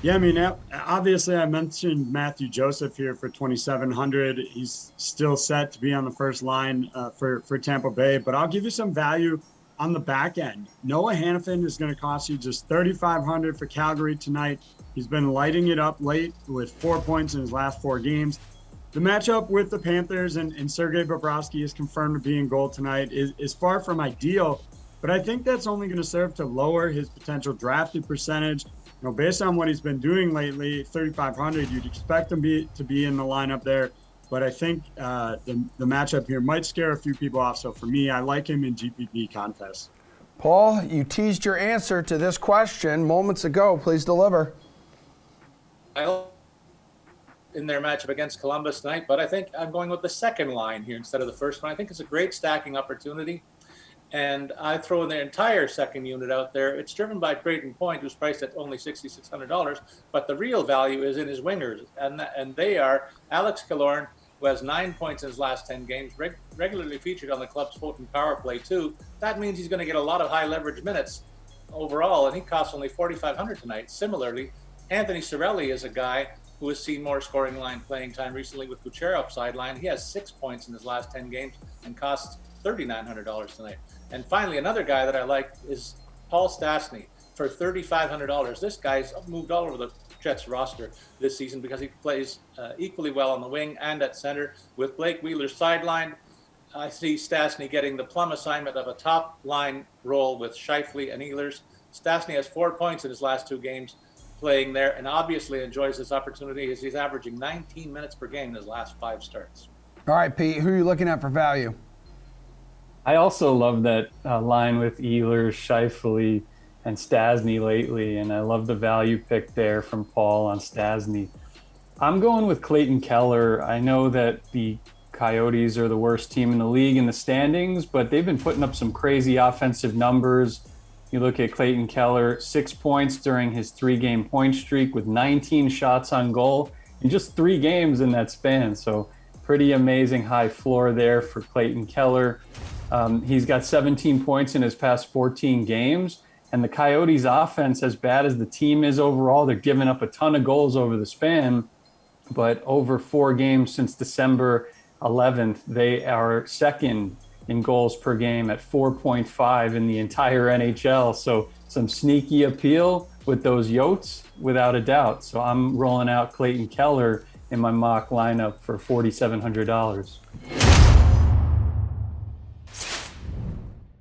Yeah, I mean, obviously, I mentioned Matthew Joseph here for 2,700. He's still set to be on the first line for Tampa Bay, but I'll give you some value on the back end. Noah Hannafin is going to cost you just 3,500 for Calgary tonight. He's been lighting it up late with 4 points in his last four games. The matchup with the Panthers and Sergei Bobrovsky is confirmed to be in goal tonight is far from ideal, but I think that's only going to serve to lower his potential drafted percentage. Based on what he's been doing lately, 3,500, you'd expect him to be in the lineup there. But I think the matchup here might scare a few people off. So for me, I like him in GPP contests. Paul, you teased your answer to this question moments ago. Please deliver. In their matchup against Columbus tonight, but I think I'm going with the second line here instead of the first one. I think it's a great stacking opportunity. And I throw in the entire second unit out there. It's driven by Clayton Point, who's priced at only $6,600, but the real value is in his wingers, and they are Alex Killorn, who has 9 points in his last 10 games, regularly featured on the club's Fulton power play too. That means he's going to get a lot of high leverage minutes overall, and he costs only $4,500 tonight. Similarly, Anthony Cirelli is a guy who has seen more scoring line playing time recently with Kucherov sideline. He has 6 points in his last 10 games and costs $3,900 tonight. And finally, another guy that I like is Paul Stastny for $3,500. This guy's moved all over the Jets roster this season because he plays equally well on the wing and at center. With Blake Wheeler sidelined, I see Stastny getting the plum assignment of a top line role with Scheifele and Ehlers. Stastny has 4 points in his last two games playing there and obviously enjoys this opportunity as he's averaging 19 minutes per game in his last 5 starts. All right, Pete, who are you looking at for value? I also love that line with Ehlers, Scheifele, and Stastny lately, and I love the value pick there from Paul on Stastny. I'm going with Clayton Keller. I know that the Coyotes are the worst team in the league in the standings, but they've been putting up some crazy offensive numbers. You look at Clayton Keller, 6 points during his 3-game point streak with 19 shots on goal in just 3 games in that span. So pretty amazing high floor there for Clayton Keller. He's got 17 points in his past 14 games. And the Coyotes' offense, as bad as the team is overall, they're giving up a ton of goals over the span. But over 4 games since December 11th, they are second in goals per game at 4.5 in the entire NHL. So some sneaky appeal with those Yotes, without a doubt. So I'm rolling out Clayton Keller in my mock lineup for $4,700.